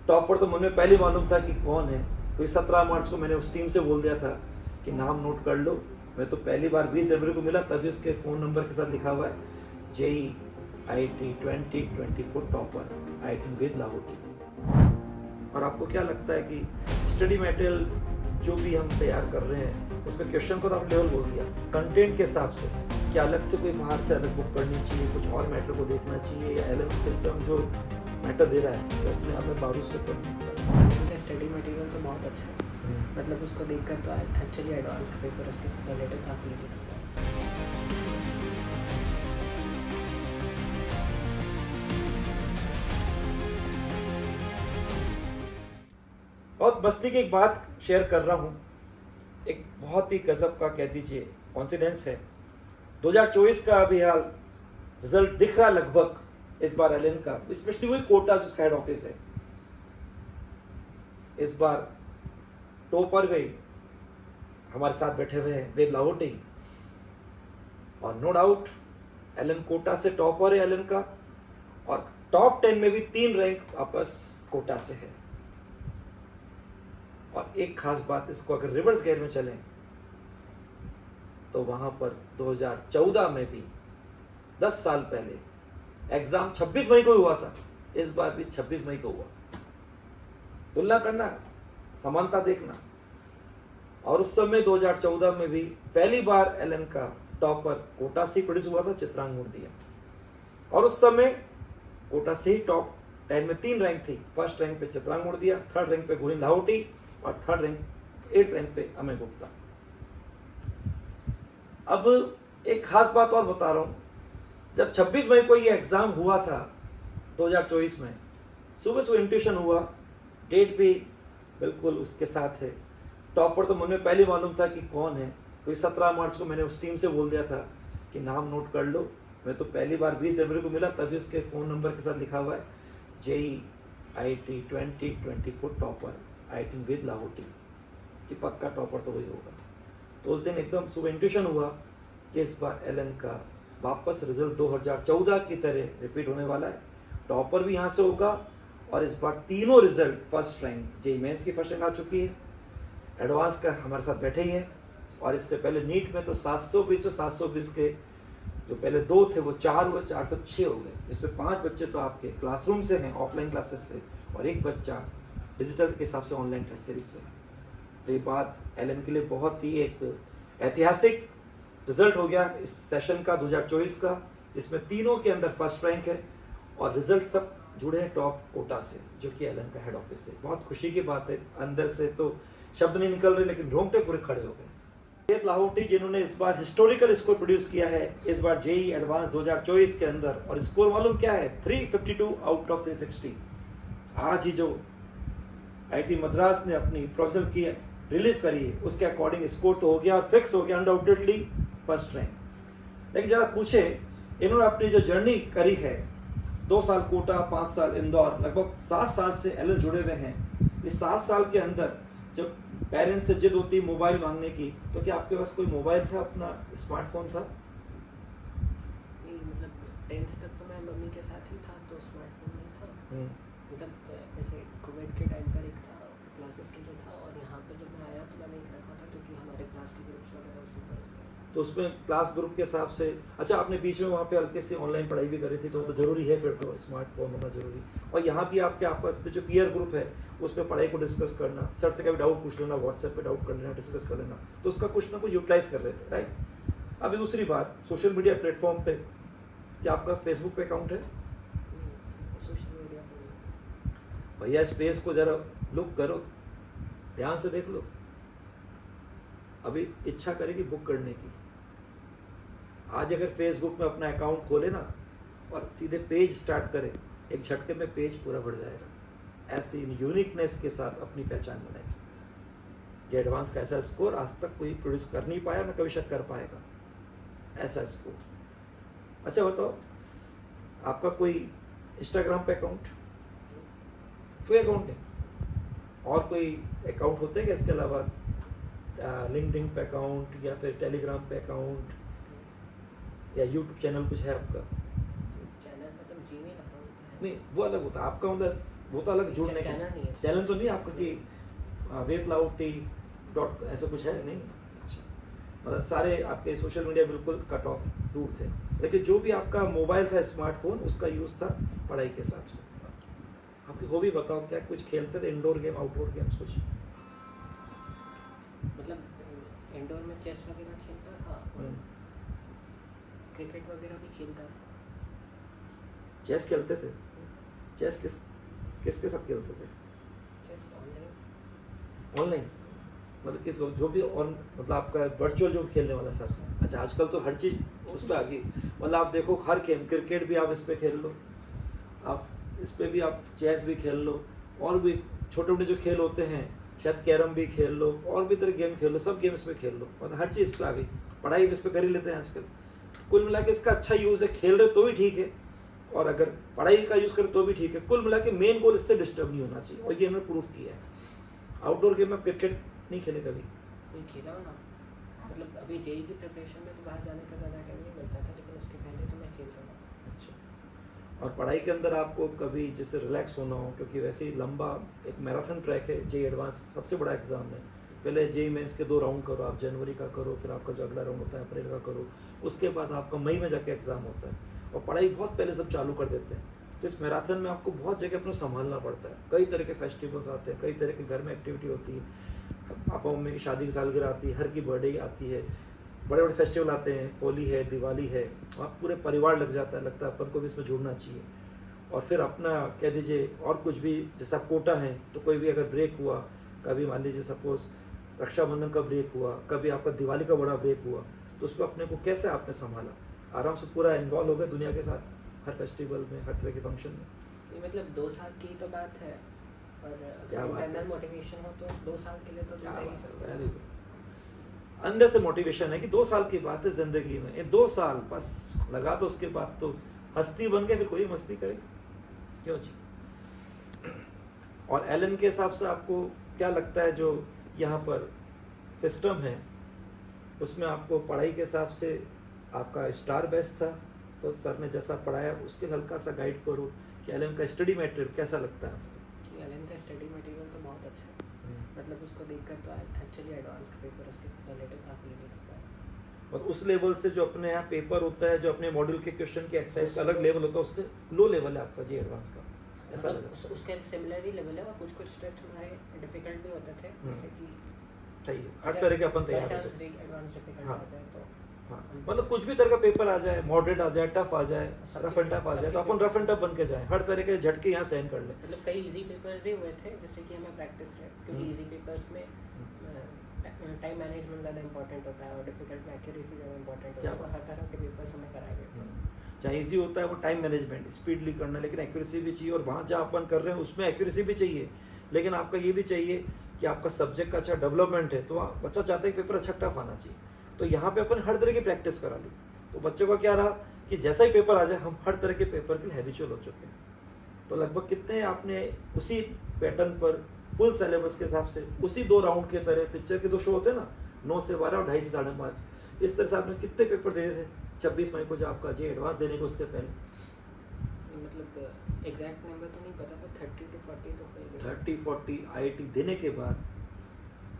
Topper तो मुझे पहले मालूम था कि कौन है, क्योंकि 17 मार्च को मैंने उस टीम से बोल दिया था कि नाम नोट कर लो। मैं तो पहली बार 20 जनवरी को मिला, तभी उसके फ़ोन नंबर के साथ लिखा हुआ है JEIT 2024 topper IIT with Lahoti. और आपको क्या लगता है कि स्टडी मटेरियल जो भी हम तैयार कर रहे हैं उसमें क्वेश्चन को तो आप लेवल बोल दिया, कंटेंट के हिसाब से क्या अलग से कोई बाहर से अलग बुक करनी चाहिए, कुछ और मैटर को देखना चाहिए, या LM सिस्टम जो मैटर दे रहा है तो अपने आप में बारूद से उनका स्टडी मटेरियल तो बहुत अच्छा है, मतलब उसको देखकर तो एक्चुअली एडवांस पेपर उसके रिलेटेड काफ़ी ईजी लगता है। बहुत मस्ती की एक बात शेयर कर रहा हूँ, एक बहुत ही गजब का कह दीजिए कॉन्सिडेंस है। 2024 का अभी हाल रिजल्ट दिख रहा लगभग इस बार LN का, स्पेशली वही कोटा जिसका हेड ऑफिस है। इस बार टॉपर वे हमारे साथ बैठे हुए हैं वेद लाहौटी, और नो डाउट LN कोटा से टॉपर है LN का, और टॉप 10 में भी 3 रैंक वापस कोटा से है। और एक खास बात, इसको अगर रिवर्स गेयर में चलें तो वहां पर 2014 में भी 10 साल पहले एग्जाम 26 मई को हुआ था, इस बार भी 26 मई को हुआ। तुलना करना, समानता देखना। और उस समय 2014 में भी पहली बार LN का टॉपर कोटा से प्रोड्यूस हुआ था, चित्रांग मूर्तिया। और उस समय कोटा से ही टॉप 10 में 3 रैंक थी। फर्स्ट रैंक पे चित्रांग मूर्तिया, थर्ड रैंक पे गोविंद लाहौटी, और 8th रैंक पे अमय गुप्ता। अब एक खास बात और बता रहा हूं, जब 26 मई को ये एग्जाम हुआ था 2024 में, सुबह सुबह इंट्यूशन हुआ, डेट भी बिल्कुल उसके साथ है। टॉपर तो मुझे पहले मालूम था कि कौन है, क्योंकि 17 मार्च को मैंने उस टीम से बोल दिया था कि नाम नोट कर लो। मैं तो पहली बार 20 जनवरी को मिला, तभी उसके फ़ोन नंबर के साथ लिखा हुआ है JEIT 2024 topper IIT with Lahoti, कि पक्का टॉपर तो वही होगा। तो उस दिन एकदम सुबह इंट्यूशन हुआ कि इस बार LN का वापस रिजल्ट 2014 की तरह रिपीट होने वाला है। टॉपर भी यहाँ से होगा, और इस बार तीनों result first rank, JEE mains की फर्स्ट रैंक आ चुकी है, एडवांस का हमारे साथ बैठे ही हैं, और इससे पहले नीट में तो 720 के जो पहले 2 थे वो 4 हुए, 406 हो गए। इसमें 5 बच्चे तो आपके क्लासरूम से हैं, ऑफलाइन क्लासेस से, और 1 बच्चा डिजिटल के हिसाब से ऑनलाइन टेस्ट सीरीज से। तो ये बात LN के लिए बहुत ही एक ऐतिहासिक रिजल्ट हो गया इस सेशन का 2024 का, जिसमें तीनों के अंदर फर्स्ट रैंक है, और रिजल्ट सब जुड़े हैं टॉप कोटा से, जो कि LN का हेड ऑफिस है। बहुत खुशी की बात है, अंदर से तो शब्द नहीं निकल रहे, लेकिन रोंगटे पूरे खड़े हो गए। वेद लाहौटी जिन्होंने इस बार हिस्टोरिकल स्कोर प्रोड्यूस किया है इस बार JEE एडवांस 2024 के अंदर, और स्कोर मालूम क्या है? 352 आउट ऑफ 360। आज ही जो IIT मद्रास ने अपनी प्रोफेशनल की रिलीज करी है, उसके अकॉर्डिंग स्कोर तो हो गया और फिक्स हो गया अनडाउटेडली फर्स्ट रैंक। लेकिन जरा पूछे, इन्होंने अपनी जो जर्नी करी है, 2 साल कोटा, 5 साल इंदौर, लगभग 7 साल से LN जुड़े हुए हैं। इस 7 साल के अंदर जब पेरेंट्स से जिद होती मोबाइल मांगने की, तो क्या आपके पास कोई मोबाइल था, अपना स्मार्टफोन था? नहीं, मतलब 10th तक तो मैं मम्मी के साथ ही था, तो स्मार्टफोन नहीं था। मतलब ऐसे कोविड के टाइम पर एक था, क्लासेस के लिए था, और यहाँ पर जब मैं आया तो मैंने एक रखा था, क्योंकि हमारे क्लास के ग्रुप्स वगैरह उसी पर थे। तो उसमें क्लास ग्रुप के हिसाब से, अच्छा आपने बीच में वहाँ पे हल्के से ऑनलाइन पढ़ाई भी करी थी, तो जरूरी है फिर तो स्मार्टफोन होना जरूरी। और यहाँ भी आपके आपस में जो पीयर ग्रुप है उसमें पढ़ाई को डिस्कस करना, सर से कभी डाउट पूछ लेना, व्हाट्सएप पे डाउट कर लेना, डिस्कस कर लेना, तो उसका कुछ ना कुछ यूटिलाइज कर रहे थे, राइट। अभी दूसरी बात, सोशल मीडिया प्लेटफॉर्म पे क्या आपका फेसबुक पे अकाउंट है? सोशल मीडिया पर भैया इस पेज को जरा लुक करो, ध्यान से देख लो। अभी इच्छा करेगी बुक करने की, आज अगर फेसबुक में अपना अकाउंट खोले ना और सीधे पेज स्टार्ट करें, एक झटके में पेज पूरा भर जाएगा। ऐसी यूनिकनेस के साथ अपनी पहचान बनाएगी। ये एडवांस का ऐसा स्कोर आज तक कोई प्रोड्यूस कर नहीं पाया, ना कभी शायद कर पाएगा ऐसा स्कोर। अच्छा बताओ, आपका कोई इंस्टाग्राम पे अकाउंट, कोई अकाउंट नहीं? और कोई अकाउंट होते हैं क्या इसके अलावा? लिंक्डइन पे अकाउंट, या फिर टेलीग्राम पे अकाउंट, या यूट्यूब चैनल कुछ है आपका? चैनल मतलब जीमेल अकाउंट है। नहीं, वो अलग होता है। आपका मतलब वो तो अलग जुड़ने चैनल नहीं है। चैनल तो नहीं आपका कि वेतलाउटी डॉट ऐसा कुछ है नहीं? अच्छा, मतलब सारे आपके सोशल मीडिया बिल्कुल कट ऑफ दूर थे, लेकिन जो भी आपका मोबाइल था, स्मार्टफोन, उसका यूज़ था पढ़ाई के हिसाब से। आपकी हॉबी बताओ, क्या कुछ खेलते थे, इंडोर गेम, आउटडोर गेम्स कुछ? मतलब इंडोर में चेस वगैरह खेलता था, क्रिकेट वगैरह भी खेलता था। चेस खेलते थे? चेस किसके साथ खेलते थे? Chess online. ऑनलाइन? मतलब किस जो भी और मतलब आपका वर्चुअल जो खेलने वाला सर? अच्छा, आजकल तो हर चीज़ उस पर आ गई, मतलब आप देखो हर गेम, क्रिकेट भी आप इस पर खेल लो, आप इस पे भी आप चेस भी खेल लो, और भी छोटे मोटे जो खेल होते हैं, शायद कैरम भी खेल लो, और भी तरह गेम खेल लो, सब गेम इस पे खेल लो, मतलब हर चीज़ इस पे आ गई। पढ़ाई भी इस पे कर ही लेते हैं आजकल। कुल मिला के इसका अच्छा यूज़ है, खेल रहे तो भी ठीक है, और अगर पढ़ाई का यूज़ करें तो भी ठीक है। कुल मिला के मेन गोल इससे डिस्टर्ब नहीं होना चाहिए, और ये हमने प्रूफ किया है। आउटडोर गेम में क्रिकेट नहीं खेले कभी? नहीं खेला हूँ ना, मतलब अभी जेई की प्रिपरेशन में तो बाहर जाने का ज़्यादा टाइम नहीं मिलता था, लेकिन उसके पहले तो मैं खेलता था। अच्छा, और पढ़ाई के अंदर आपको कभी जिससे रिलैक्स होना हो, क्योंकि वैसे ही लंबा एक मैराथन ट्रैक है, जेई एडवांस सबसे बड़ा एग्जाम है। पहले जेई मेंस के 2 राउंड करो आप, जनवरी का करो, फिर आपका जो अगला राउंड होता है अप्रैल का करो, उसके बाद आपका मई में जाके एग्जाम होता है, और पढ़ाई बहुत पहले सब चालू कर देते हैं। तो इस मैराथन में आपको बहुत जगह अपना संभालना पड़ता है, कई तरह के फेस्टिवल्स आते हैं, कई तरह के घर में एक्टिविटी होती है, पापा मम्मी की शादी की सालगिरह आती है, हर की बर्थडे आती है, बड़े बड़े फेस्टिवल आते हैं, होली है, दिवाली है, आप पूरे परिवार लग जाता है, लगता है अपन को भी इसमें जुड़ना चाहिए। और फिर अपना कह दीजिए और कुछ भी, जैसा कोटा है तो कोई भी अगर ब्रेक हुआ, कभी मान लीजिए सपोज रक्षाबंधन का ब्रेक हुआ, कभी आपका दिवाली का बड़ा ब्रेक हुआ, तो उसमें अपने को कैसे आपने संभाला? आराम से पूरा इन्वॉल्व हो गए दुनिया के साथ, हर फेस्टिवल में, हर तरह के फंक्शन में? ये मतलब 2 साल की तो बात है, और क्या अगर बात है? इंटरनल मोटिवेशन हो तो 2 साल के लिए तो जुड़ा ही सकता है। Very good. अंदर से मोटिवेशन है कि 2 साल की बात है जिंदगी में, ये 2 साल बस लगा, तो उसके बाद तो हस्ती बन गए, फिर कोई मस्ती करे क्यों जी। और एलन के हिसाब से आपको क्या लगता है, जो यहाँ पर सिस्टम है उसमें आपको पढ़ाई के हिसाब से आपका स्टार बेस्ट था, तो सर ने जैसा पढ़ाया उसके हल्का सा गाइड करो कि एलन का स्टडी मटेरियल कैसा लगता है आपको? एलन का स्टडी मटेरियल तो बहुत अच्छा है, मतलब उसको देखकर तो एक्चुअली एडवांस का पेपर उसके रिलेटेड काफ़ी इजी लगता है। और उस लेवल से जो अपने यहाँ पेपर होता है, जो अपने मॉड्यूल के क्वेश्चन के एक्सरसाइज का अलग लेवल होता है, उससे लो लेवल है आपका जी एडवांस का, ऐसा लगा? उसके सिमिलर ही लेवल है, और कुछ टेस्ट हमारे डिफिकल्ट भी होते थे, जैसे कि सही है, हर तरह के अपन तैयार होते चांस एडवांस डिफिकल्ट हाँ। आ जाए तो हाँ, मतलब कुछ भी तरह का पेपर आ जाए, मॉडरेट आ जाए, टफ आ जाए, रफ एंड टफ आ जाए, तो अपन रफ एंड टफ बन के जाए, हर तरह के झटके यहाँ सहन कर ले। मतलब कई इजी पेपर्स भी हुए थे जिससे कि हमें प्रैक्टिस है, क्योंकि इजी पेपर्स में टाइम मैनेजमेंट ज़्यादा इंपॉर्टेंट होता है और डिफिकल्ट में एक्यूरेसी ज़्यादा इंपॉर्टेंट होता है, तो हर तरह के पेपर्स हमें कराए गए थे। जहाँ ईजी होता है वो टाइम मैनेजमेंट, स्पीडली करना, लेकिन एक्यूरेसी भी चाहिए, और वहाँ जहाँ अपन कर रहे हैं उसमें एक्यूरेसी भी चाहिए, लेकिन आपका ये भी चाहिए कि आपका सब्जेक्ट का अच्छा डेवलपमेंट है, तो बच्चा चाहता है कि पेपर अच्छा टफ आना चाहिए, तो यहाँ पे अपन हर तरह की प्रैक्टिस करा ली, तो बच्चों का क्या रहा कि जैसा ही पेपर आ जाए हम हर तरह के पेपर के लिए हैबिचुअल हो चुके हैं। तो लगभग कितने आपने उसी पैटर्न पर फुल सिलेबस के हिसाब से उसी 2 राउंड के तरह, पिक्चर के 2 शो होते हैं ना, 9 से 12 और 2:30 से 5:30, इस तरह से आपने कितने पेपर दिए थे 26 मई को, जो आपका जे एडवांस देने को उससे पहले? मतलब एग्जैक्ट नंबर तो नहीं पता, पर 30 to 40 तो हो गए। 30-40 IIT देने के बाद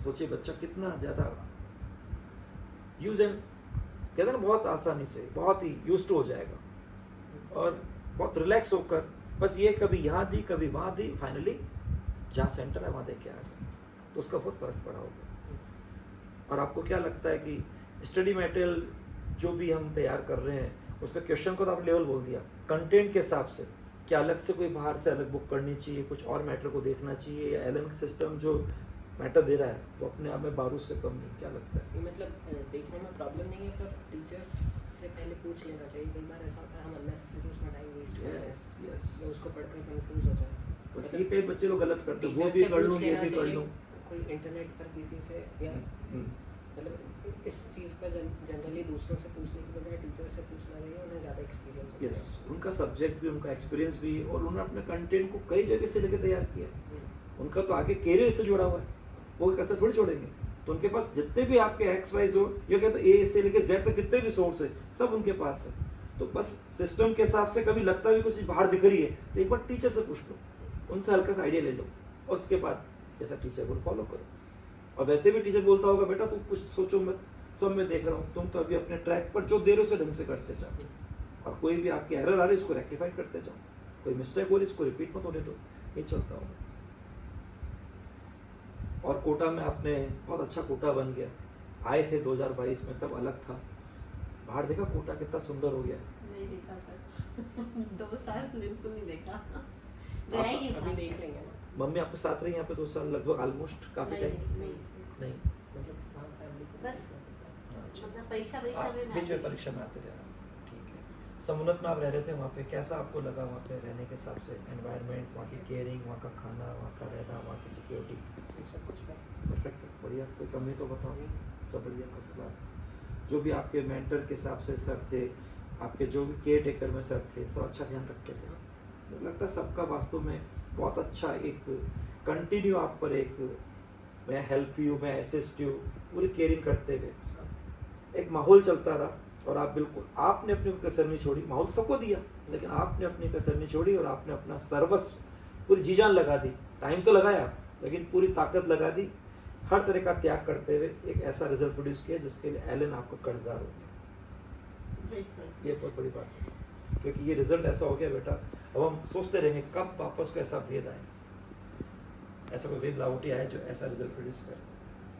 सोचिए बच्चा कितना ज़्यादा यूज एंड कहते हैं ना, बहुत आसानी से बहुत ही यूज टू हो जाएगा, और बहुत रिलैक्स होकर, बस ये कभी यहाँ दी कभी वहाँ दी, फाइनली जहाँ सेंटर है वहाँ देख के आ गया, तो उसका बहुत फर्क पड़ा होगा। और आपको क्या लगता है कि स्टडी मटेरियल जो भी हम तैयार कर रहे हैं उस पर क्वेश्चन को तो आप लेवल बोल दिया, कंटेंट के हिसाब से क्या अलग से कोई बाहर से अलग बुक करनी चाहिए, कुछ और मैटर को देखना चाहिए, या एलन सिस्टम जो मैटर दे रहा है वो अपने आप में बारूद से कम नहीं, क्या लगता है? ये मतलब देखने में प्रॉब्लम नहीं है, पर टीचर्स से पहले पूछ लेना चाहिए। कई बार ऐसा होता है हम अननेसेसरी उसमें टाइम वेस्ट करते हैं, यस तो उसको पढ़कर कंफ्यूज हो जाए। बस ये कई बच्चे लोग गलत करते हैं, वो टीचर भी से कर पूछ लूँ, ये लेना भी कर चाहिए, लूँ। कोई इंटरनेट पर किसी से, या मतलब इस चीज़ पर जनरली दूसरों से पूछने की बजाय टीचर से पूछना चाहिए, उन्हें ज़्यादा एक्सपीरियंस होता है। यस, उनका सब्जेक्ट भी, उनका एक्सपीरियंस भी, और उन्होंने अपने कंटेंट को कई जगह से लेकर तैयार किया है, उनका तो आगे कैरियर से जुड़ा हुआ है, वो कसर थोड़ी छोड़ेंगे। तो उनके पास जितने भी आपके एक्स वाई जो ये कहते ए से लेकर जेड तक जितने भी सोर्स है सब उनके पास है। तो बस सिस्टम के हिसाब से कभी लगता भी कुछ बाहर दिख रही है तो एक बार टीचर से पूछ लो, उनसे हल्का सा आइडिया ले लो और उसके बाद जैसा टीचर बोल फॉलो करो। और वैसे भी टीचर बोलता होगा बेटा तुम कुछ सोचो मत, सब मैं देख रहा हूँ, तुम तो अभी अपने ट्रैक पर जो दे रहे हो उसे ढंग से करते जाओ, और कोई भी आपकी एरर आ रही है इसको रेक्टिफाई करते जाओ, कोई मिस्टेक हो रही है इसको रिपीट मत होने दो, ये चलता होगा। और कोटा में आपने बहुत अच्छा कोटा बन गया, आए थे 2022 में, तब अलग था, बाहर देखा कोटा कितना सुंदर हो गया। नहीं देखा सर 2 साल बिल्कुल नहीं देखा। अभी देख लेंगे ना। मम्मी आपके साथ रही यहाँ पे 2 साल लगभग, ऑलमोस्ट काफी टाइम? नहीं नहीं, मतलब वहाँ फैमिली को बस अच्छा। मतलब परीक्षा में बीच में परीक्षा में आते रहे, ठीक है। समुन्नत में आप रह रहे थे वहाँ पे, कैसा आपको लगा वहाँ पे रहने के हिसाब से, एनवायरनमेंट, वहाँ की केयरिंग, वहाँ का खाना, वहाँ का रहना, वहाँ की सिक्योरिटी? सब कुछ परफेक्ट है, बढ़िया, कोई कमी तो बताओ? तो बढ़िया, फर्स्ट क्लास। जो भी आपके मेंटर के हिसाब से सर थे, आपके जो भी केयर टेकर में सर थे, सब अच्छा ध्यान रखते थे। मुझे लगता है सबका वास्तव में बहुत अच्छा एक कंटिन्यू आप पर एक मैं हेल्प यू, मैं असिस्ट यू, पूरी केयरिंग करते हुए एक माहौल चलता रहा, और आप बिल्कुल आपने अपनी कसर नहीं छोड़ी, माहौल सबको दिया लेकिन आपने अपनी कसर नहीं छोड़ी, और आपने अपना सर्वस्व पूरी जी जान लगा दी, टाइम तो लगाया लेकिन पूरी ताकत लगा दी, हर तरह का त्याग करते हुए एक ऐसा रिजल्ट प्रोड्यूस किया जिसके लिए एलन आपको कर्जदार हो गया। ये बहुत बड़ी बात है, क्योंकि ये रिजल्ट ऐसा हो गया बेटा, अब हम सोचते रहेंगे कब वापस को ऐसा वेद आए, ऐसा कोई वेद लाहौटी आए जो ऐसा रिजल्ट प्रोड्यूस करे।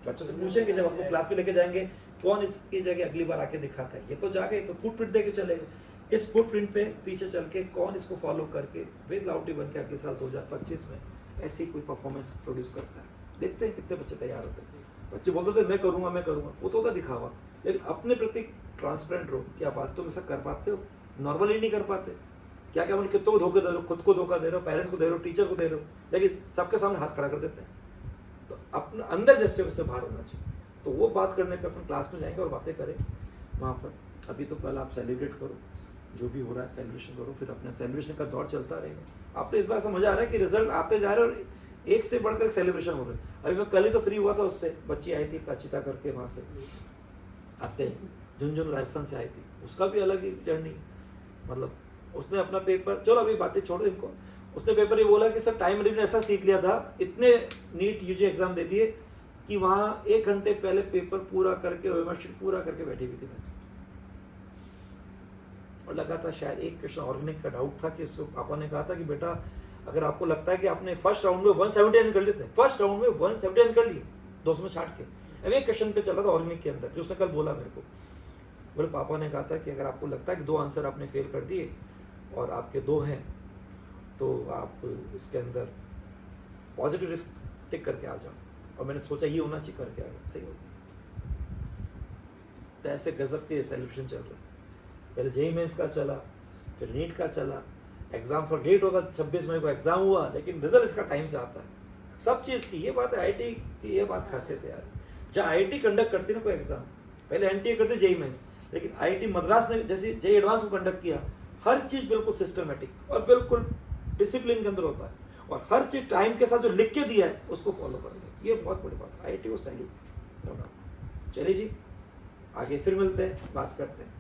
बच्चों से पूछेंगे जब आपको क्लास में लेके जाएंगे कौन इसकी जगह अगली बार आके दिखाता है, ये तो जाके तो फुटप्रिंट दे के चलेगा, इस फुटप्रिंट पे पीछे चल के कौन इसको फॉलो करके वेद लाहौटी बन के अगले साल 2025 में ऐसी कोई परफॉर्मेंस प्रोड्यूस करता है। देखते हैं कितने बच्चे तैयार होते हैं। बच्चे बोलते थे मैं करूँगा, वो तो होता दिखावा, लेकिन अपने प्रति ट्रांसपेरेंट रहो कि आप वास्तव में ऐसा कर पाते हो, नॉर्मली नहीं कर पाते, क्या क्या बोले कितनों को धोखा दे रहे हो, खुद को धोखा दे रहे हो, पेरेंट्स को दे रहे हो, टीचर को दे रहे हो, लेकिन सबके सामने हाथ खड़ा कर देते हैं। तो अपना अंदर जैसे उससे बाहर होना चाहिए, तो वो बात करने पे अपन क्लास में जाएंगे और बातें करें वहाँ पर। अभी तो कल आप सेलिब्रेट करो, जो भी हो रहा है सेलिब्रेशन करो, फिर अपना सेलिब्रेशन का दौर चलता रहेगा। आप तो इस बार ऐसा मजा आ रहा है कि रिजल्ट आते जा रहे हैं और एक से बढ़कर सेलिब्रेशन हो रहा है। अभी मैं कल ही तो फ्री हुआ था, उससे बच्ची आई थी काचिता करके, वहाँ से आते झुंझुनू राजस्थान से आई थी, उसका भी अलग ही जर्नी, मतलब उसने अपना पेपर, चलो अभी बातें छोड़ो इनको, उसने पेपर ये बोला कि सर टाइम मैनेजमेंट ऐसा सीख लिया था, इतने नीट यूजी एग्जाम दे दिए कि वहाँ 1 घंटे पहले पेपर पूरा करके ओएमआर पूरा करके बैठी हुई थी, और लगा था शायद एक क्वेश्चन ऑर्गेनिक का डाउट था कि उसको पापा ने कहा था कि बेटा अगर आपको लगता है कि आपने फर्स्ट राउंड में 179 कर लिए, फर्स्ट राउंड में 179 कर लिए 200 में छाट के, अब एक क्वेश्चन पे चला था ऑर्गेनिक के अंदर, जो उसने कल बोला मेरे को, बोले पापा ने कहा था कि अगर आपको लगता है कि 2 आंसर आपने फेल कर दिए और आपके 2 हैं तो आप इसके अंदर पॉजिटिव रिस्क टिक करके आ जाओ, और मैंने सोचा ये होना चाहिए, करके आ गया, सही हो गया। तो ऐसे गजब के सेलिब्रेशन चल रहे, पहले जेईई मेंस का चला, फिर नीट का चला, एग्जाम फॉर डेट होता 26 मई को एग्जाम हुआ, लेकिन रिजल्ट इसका टाइम से आता है, सब चीज़ की ये बात है। आईटी की ये बात खासियत है यार, जहाँ आईटी कंडक्ट करती ना कोई एग्जाम, पहले एनटीए करते जेईई मेंस, लेकिन आईआईटी मद्रास ने जैसे जेईई एडवांस को कंडक्ट किया, हर चीज़ बिल्कुल सिस्टमेटिक और बिल्कुल डिसिप्लिन के अंदर होता है, और हर चीज़ टाइम के साथ जो लिख के दिया है उसको फॉलो करते, ये बहुत बड़ी बात है, आईआईटी को सैल्यूट। चलिए जी, आगे फिर मिलते हैं, बात करते हैं।